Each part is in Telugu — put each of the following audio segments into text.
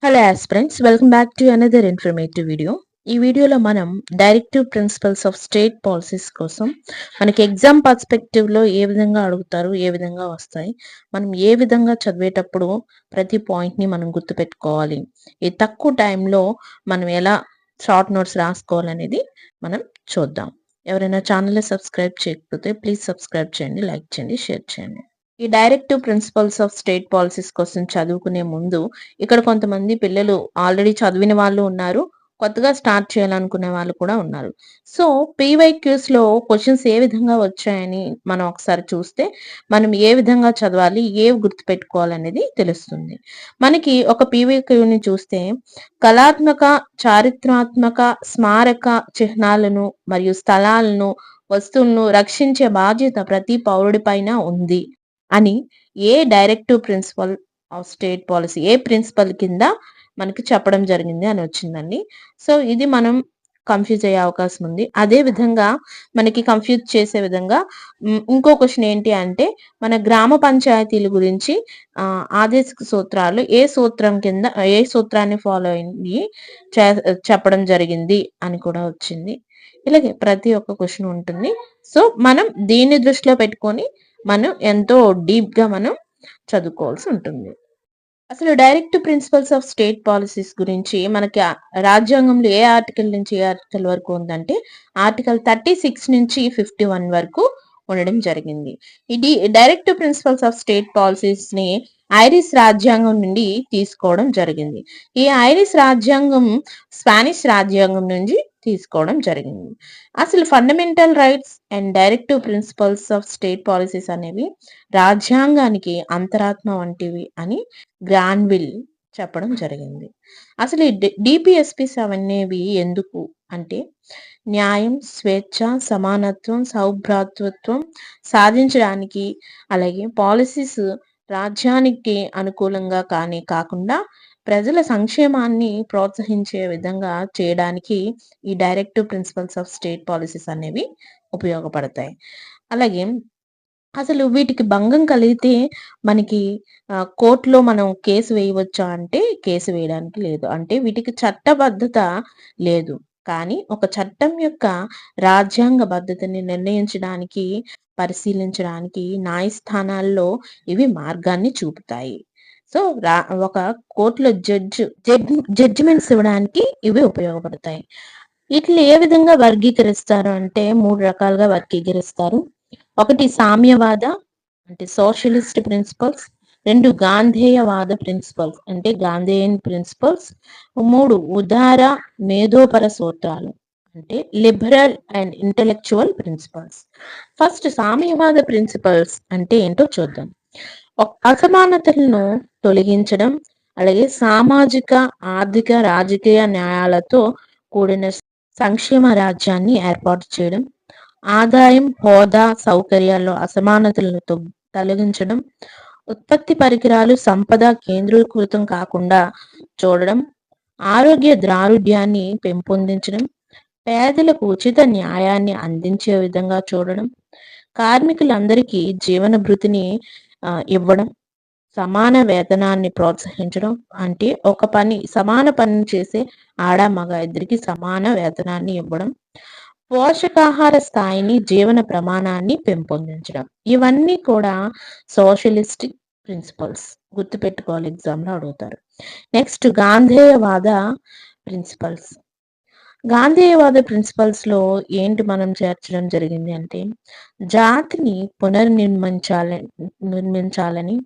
Hello aspirants, welcome back to another informative video. ఈ వీడియోలో మనం directive principles of state policies కోసం మనకి ఎగ్జామ్ పర్స్పెక్టివ్లో ఏ విధంగా అడుగుతారు, ఏ విధంగా వస్తాయి, మనం ఏ విధంగా చదివేటప్పుడు ప్రతి పాయింట్ని మనం గుర్తుపెట్టుకోవాలి, ఈ తక్కువ టైంలో మనం ఎలా షార్ట్ నోట్స్ రాసుకోవాలనేది మనం చూద్దాం. ఎవరైనా ఛానల్ని సబ్స్క్రైబ్ చేయకపోతే ప్లీజ్ సబ్స్క్రైబ్ చేయండి, లైక్ చేయండి, షేర్ చేయండి. ఈ directive principles of state policies కోసం చదువుకునే ముందు ఇక్కడ కొంతమంది పిల్లలు ఆల్రెడీ చదివిన వాళ్ళు ఉన్నారు, కొత్తగా స్టార్ట్ చేయాలనుకునే వాళ్ళు కూడా ఉన్నారు. సో పీవైక్యూస్ లో క్వశ్చన్స్ ఏ విధంగా వచ్చాయని మనం ఒకసారి చూస్తే మనం ఏ విధంగా చదవాలి, ఏవి గుర్తుపెట్టుకోవాలనేది తెలుస్తుంది. మనకి ఒక పీవైక్యూని చూస్తే కళాత్మక, చారిత్రాత్మక, స్మారక చిహ్నాలను మరియు స్థలాలను, వస్తువులను రక్షించే బాధ్యత ప్రతి పౌరుడి పైన ఉంది అని ఏ directive principle of state policy, ఏ ప్రిన్సిపల్ కింద మనకి చెప్పడం జరిగింది అని వచ్చిందండి. సో ఇది మనం కన్ఫ్యూజ్ అయ్యే అవకాశం ఉంది. అదే విధంగా మనకి కన్ఫ్యూజ్ చేసే విధంగా ఇంకో క్వశ్చన్ ఏంటి అంటే మన గ్రామ పంచాయతీల గురించి ఆదేశిక సూత్రాలు ఏ సూత్రం కింద, ఏ సూత్రాన్ని ఫాలో అయ్యి చెప్పడం జరిగింది అని కూడా వచ్చింది. ఇలాగే ప్రతి ఒక్క క్వశ్చన్ ఉంటుంది. సో మనం దీన్ని దృష్టిలో పెట్టుకొని మనం ఎంతో డీప్ గా మనం చదువుకోవాల్సి ఉంటుంది. అసలు direct principles of state policies గురించి మనకి రాజ్యాంగంలో ఏ ఆర్టికల్ నుంచి ఏ ఆర్టికల్ వరకు ఉందంటే ఆర్టికల్ 36 నుంచి 51 వరకు ఉండడం జరిగింది. ఇది direct principles of state policies ని ఐరిష్ రాజ్యాంగం నుండి తీసుకోవడం జరిగింది. ఈ ఐరిష్ రాజ్యాంగం స్పానిష్ రాజ్యాంగం నుంచి తీసుకోవడం జరిగింది. అసలు fundamental rights and directive principles of state policies అనేవి రాజ్యాంగానికి అంతరాత్మ వంటివి అని గ్రాన్విల్ చెప్పడం జరిగింది. అసలు ఈ డిపిఎస్పిస్ అవనేవి ఎందుకు అంటే న్యాయం, స్వేచ్ఛ, సమానత్వం, సౌభ్రాతృత్వం సాధించడానికి, అలాగే పాలసీస్ రాజ్యానికి అనుకూలంగా కానీ కాకుండా ప్రజల సంక్షేమాన్ని ప్రోత్సహించే విధంగా చేయడానికి ఈ directive principles of state policies అనేవి ఉపయోగపడతాయి. అలాగే అసలు వీటికి భంగం కలిగితే మనకి కోర్టులో మనం కేసు వేయవచ్చా అంటే కేసు వేయడానికి లేదు. అంటే వీటికి చట్టబద్ధత లేదు. కానీ ఒక చట్టం యొక్క రాజ్యాంగ బద్ధతని నిర్ణయించడానికి, పరిశీలించడానికి న్యాయస్థానాల్లో ఇవి మార్గాన్ని చూపుతాయి. సో ఒక కోర్టులో జడ్జిమెంట్స్ ఇవ్వడానికి ఇవి ఉపయోగపడతాయి. వీటిని ఏ విధంగా వర్గీకరిస్తారు అంటే 3 రకాలుగా వర్గీకరిస్తారు. ఒకటి సామ్యవాద అంటే సోషలిస్ట్ ప్రిన్సిపల్స్, 2 గాంధేయవాద ప్రిన్సిపల్స్ అంటే గాంధేయన్ ప్రిన్సిపల్స్, 3 ఉదార మేధోపర సూత్రాలు అంటే liberal and intellectual principles. First సామ్యవాద ప్రిన్సిపల్స్ అంటే ఏంటో చూద్దాం. అసమానతలను తొలగించడం, అలాగే సామాజిక, ఆర్థిక, రాజకీయ న్యాయాలతో కూడిన సంక్షేమ రాజ్యాన్ని ఏర్పాటు చేయడం, ఆదాయం, హోదా, సౌకర్యాల్లో అసమానతలను తొలగించడం, ఉత్పత్తి పరికరాలు, సంపద కేంద్రీకృతం కాకుండా చూడడం, ఆరోగ్య ద్రారుఢ్యాన్ని పెంపొందించడం, పేదలకు ఉచిత న్యాయాన్ని అందించే విధంగా చూడడం, కార్మికులందరికీ జీవన భృతిని ఇవ్వడం, సమాన వేతనాన్ని ప్రోత్సహించడం అంటే సమాన పని చేసే ఆడ మగ ఇద్దరికి సమాన వేతనాన్ని ఇవ్వడం, పోషకాహార స్థాయిని, జీవన ప్రమాణాన్ని పెంపొందించడం. ఇవన్నీ కూడా సోషలిస్టిక్ ప్రిన్సిపల్స్. గుర్తుపెట్టుకోవాలి, ఎగ్జామ్లో అడుగుతారు. నెక్స్ట్ గాంధేయవాద ప్రిన్సిపల్స్. గాంధేయవాద ప్రిన్సిపల్స్ లో ఏంటి మనం చేర్చడం జరిగింది అంటే జాతిని నిర్మించాలని,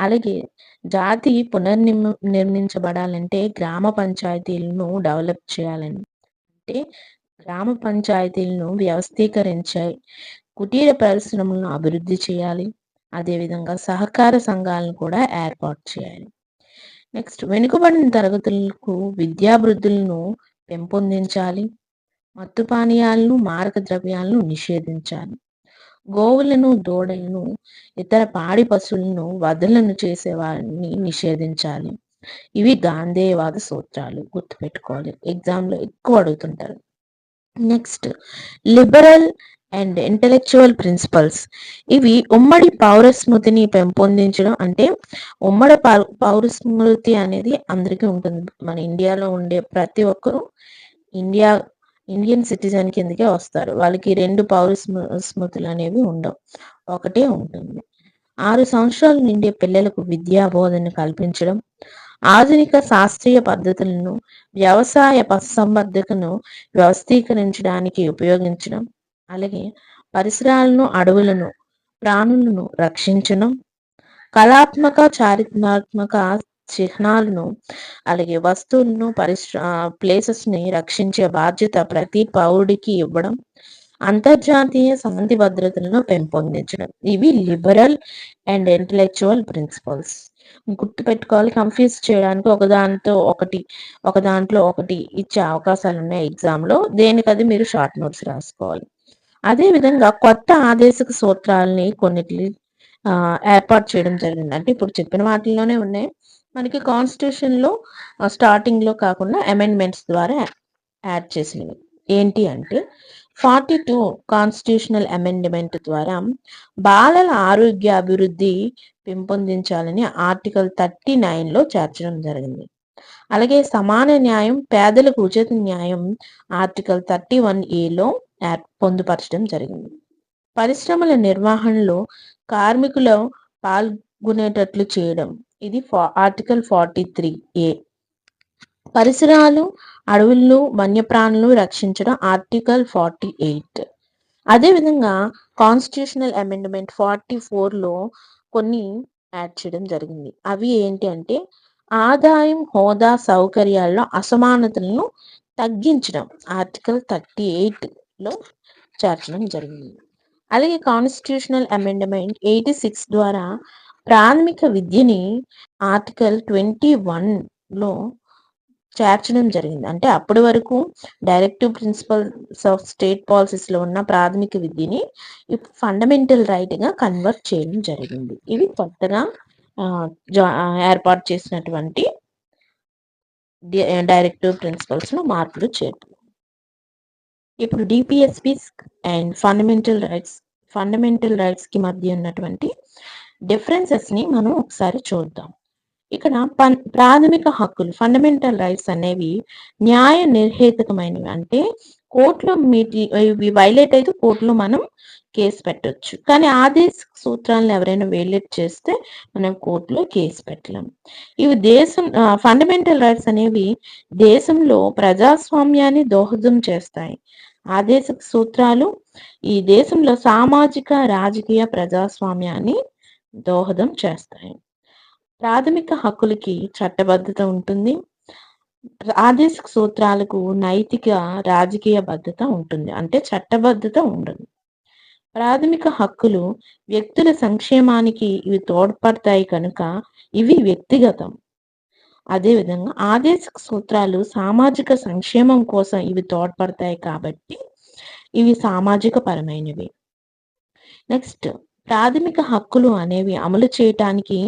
అలాగే జాతి నిర్మించబడాలంటే గ్రామ పంచాయతీలను డెవలప్ చేయాలని, అంటే గ్రామ పంచాయతీలను వ్యవస్థీకరించాయి, కుటీర పరిశ్రమలను అభివృద్ధి చేయాలి, అదేవిధంగా సహకార సంఘాలను కూడా ఏర్పాటు చేయాలి. నెక్స్ట్ వెనుకబడిన తరగతులకు విద్యాభివృద్ధులను పెంపొందించాలి, మత్తు పానీయాలను, మారక ద్రవ్యాలను నిషేధించాలి, గోవులను, దూడలను, ఇతర పాడి పశువులను వదలను చేసేవారిని నిషేధించాలి. ఇవి గాంధేయవాద సూత్రాలు. గుర్తుపెట్టుకోవాలి, ఎగ్జామ్లో ఎక్కువ అడుగుతుంటారు. Next liberal and intellectual principles. ఇవి ఉమ్మడి పౌర స్మృతిని పెంపొందించడం. అంటే ఉమ్మడి పౌర స్మృతి అనేది అందరికీ ఉంటుంది. మన ఇండియాలో ఉండే ప్రతి ఒక్కరూ ఇండియా ఇండియన్ సిటిజన్ కిందకే వస్తారు. వాళ్ళకి 2 పౌర స్మృతులు అనేవి ఉండవు. ఒకటే ఉంటుంది. 6 సంవత్సరాలు నిండే పిల్లలకు విద్యా బోధన కల్పించడం, ఆధునిక శాస్త్రీయ పద్ధతులను, వ్యవసాయ పశుసంవర్ధకను వ్యవస్థీకరించడానికి ఉపయోగించడం, అలాగే పరిసరాలను, అడవులను, ప్రాణులను రక్షించడం, కళాత్మక, చారిత్రాత్మక చిహ్నాలను, అలాగే వస్తువులను, ప్లేసెస్ని రక్షించే బాధ్యత ప్రతి పౌరుడికి ఇవ్వడం, అంతర్జాతీయ శాంతి భద్రతలను పెంపొందించడం. ఇవి లిబరల్ అండ్ ఇంటలెక్చువల్ ప్రిన్సిపల్స్. గుర్తుపెట్టుకోవాలి. కన్ఫ్యూజ్ చేయడానికి ఒక దాంట్లో ఒకటి ఇచ్చే అవకాశాలు ఉన్నాయి ఎగ్జామ్లో. దేనికది మీరు షార్ట్ నోట్స్ రాసుకోవాలి. అదేవిధంగా కొత్త ఆదేశక సూత్రాలని కొన్నిటిని ఏర్పాటు చేయడం జరిగింది. అంటే ఇప్పుడు చెప్పిన వాటిల్లోనే ఉన్నాయి. మనకి కాన్స్టిట్యూషన్లో స్టార్టింగ్లో కాకుండా అమెండ్మెంట్స్ ద్వారా యాడ్ చేసినవి. ఏంటి అంటే 42 కాన్స్టిట్యూషనల్ అమెండ్మెంట్ ద్వారా బాలల ఆరోగ్య అభివృద్ధి పెంపొందించాలని ఆర్టికల్ 39లో చేర్చడం జరిగింది. అలాగే సమాన న్యాయం, పేదలకు ఉచిత న్యాయం ఆర్టికల్ 31A పొందుపరచడం జరిగింది. పరిశ్రమల నిర్వహణలో కార్మికులు పాల్గొనేటట్లు చేయడం, ఇది ఆర్టికల్ 43A. పరిసరాలు, అడవులను, వన్యప్రాణులను రక్షించడం ఆర్టికల్ 48. అదేవిధంగా కాన్స్టిట్యూషనల్ అమెండ్మెంట్ 44లో కొన్ని యాడ్ చేయడం జరిగింది. అవి ఏంటి అంటే ఆదాయం, హోదా, సౌకర్యాల్లో అసమానతలను తగ్గించడం ఆర్టికల్ 38లో చేర్చడం జరిగింది. అలాగే కాన్స్టిట్యూషనల్ అమెండ్మెంట్ 86 ద్వారా ప్రాథమిక విద్యని ఆర్టికల్ 21లో చేర్చడం జరిగింది. అంటే అప్పటి వరకు డైరెక్టివ్ ప్రిన్సిపల్స్ ఆఫ్ స్టేట్ పాలసీస్లో ఉన్న ప్రాథమిక విద్యని ఇప్పుడు ఫండమెంటల్ రైట్గా కన్వర్ట్ చేయడం జరిగింది. ఇవి కొత్తగా ఏర్పాటు చేసినటువంటి డైరెక్టివ్ ప్రిన్సిపల్స్లో మార్పులు చేర్పులు. ఇప్పుడు డిపిఎస్పిస్ అండ్ ఫండమెంటల్ రైట్స్కి మధ్య ఉన్నటువంటి డిఫరెన్సెస్ని మనం ఒకసారి చూద్దాం. ఇక్కడ ప్రాథమిక హక్కులు, ఫండమెంటల్ రైట్స్ అనేవి న్యాయ నిర్హేతుకమైనవి. అంటే కోర్టులో ఇవి వైలేట్ అయితే కోర్టులో మనం కేసు పెట్టవచ్చు. కానీ ఆదేశ సూత్రాలను ఎవరైనా వైలేట్ చేస్తే మనం కోర్టులో కేసు పెట్టలేం. ఇవి ఫండమెంటల్ రైట్స్ అనేవి దేశంలో ప్రజాస్వామ్యాన్ని దోహదం చేస్తాయి. ఆదేశ సూత్రాలు ఈ దేశంలో సామాజిక, రాజకీయ ప్రజాస్వామ్యాన్ని దోహదం చేస్తాయి. ప్రాథమిక హక్కులకి చట్టబద్ధత ఉంటుంది. ఆదేశక సూత్రాలకు నైతిక, రాజకీయ బద్ధత ఉంటుంది. అంటే చట్టబద్ధత ఉండదు. ప్రాథమిక హక్కులు వ్యక్తుల సంక్షేమానికి ఇవి తోడ్పడతాయి కనుక ఇవి వ్యక్తిగతం. అదేవిధంగా ఆదేశక సూత్రాలు సామాజిక సంక్షేమం కోసం ఇవి తోడ్పడతాయి కాబట్టి ఇవి సామాజిక పరమైనవి. నెక్స్ట్, ప్రాథమిక హక్కులు అనేవి అమలు చేయటానికి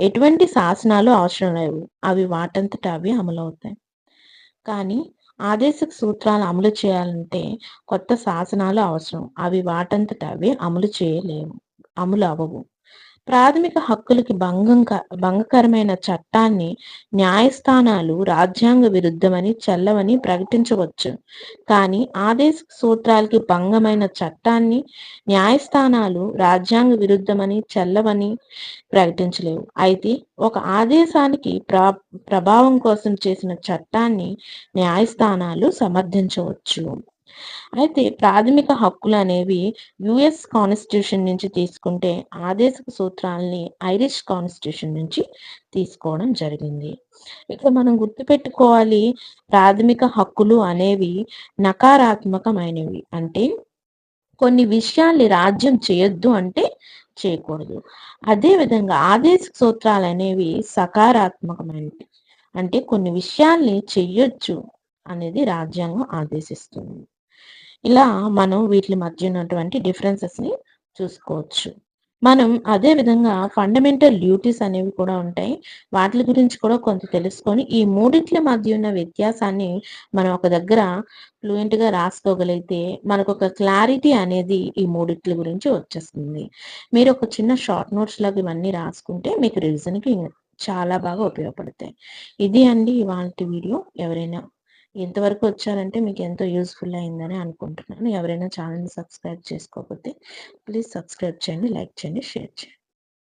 ఎటువంటి శాసనాలు అవసరం లేవు. అవి వాటంతట అవి అమలవుతాయి. కానీ ఆదేశక సూత్రాలు అమలు చేయాలంటే కొత్త శాసనాలు అవసరం. అవి వాటంతట అవి అమలు అవ్వవు. ప్రాథమిక హక్కులకి భంగకరమైన చట్టాన్ని న్యాయస్థానాలు రాజ్యాంగ విరుద్ధమని, చెల్లవని ప్రకటించవచ్చు. కానీ ఆదేశక సూత్రాలకి భంగమైన చట్టాన్ని న్యాయస్థానాలు రాజ్యాంగ విరుద్ధమని, చెల్లవని ప్రకటించలేవు. అయితే ఒక ఆదేశానికి ప్రభావం కోసం చేసిన చట్టాన్ని న్యాయస్థానాలు సమర్థించవచ్చు. అయితే ప్రాథమిక హక్కులు అనేవి యుఎస్ కాన్స్టిట్యూషన్ నుంచి తీసుకుంటే ఆదేశక సూత్రాలని ఐరిష్ కాన్స్టిట్యూషన్ నుంచి తీసుకోవడం జరిగింది. ఇక్కడ మనం గుర్తుపెట్టుకోవాలి, ప్రాథమిక హక్కులు అనేవి నకారాత్మకమైనవి. అంటే కొన్ని విషయాల్ని రాజ్యం చేయొద్దు అంటే చేయకూడదు. అదేవిధంగా ఆదేశక సూత్రాలు అనేవి సకారాత్మకమైనవి. అంటే కొన్ని విషయాల్ని చెయ్యొచ్చు అనేది రాజ్యాంగం ఆదేశిస్తుంది. ఇలా మనం వీటి మధ్య ఉన్నటువంటి డిఫరెన్సెస్ని చూసుకోవచ్చు. మనం అదే విధంగా ఫండమెంటల్ డ్యూటీస్ అనేవి కూడా ఉంటాయి. వాటిలి గురించి కూడా కొంత తెలుసుకొని, ఈ మూడిట్ల మధ్య ఉన్న వ్యత్యాసాన్ని మనం ఒక దగ్గర ఫ్లూయెంట్‌గా రాసుకోగలిగితే, మనకొక క్లారిటీ అనేది ఈ మూడిట్ల గురించి వచ్చేస్తుంది. మీరొక చిన్న షార్ట్ నోట్స్‌లాగా ఇవన్నీ రాసుకుంటే, మీకు రివిజన్‌కి చాలా బాగా ఉపయోగపడతాయి. ఇది అండి ఇవాల్టి వీడియో. ఎవరైనా ఎంతవరకు వచ్చారంటే మీకెంతో యూజ్‌ఫుల్ అయిందని అనుకుంటున్నాను. ఎవరైనా ఛానెల్‌ని సబ్స్క్రైబ్ చేసుకోకపోతే ప్లీజ్ సబ్స్క్రైబ్ చేయండి, లైక్ చేయండి, షేర్ చేయండి.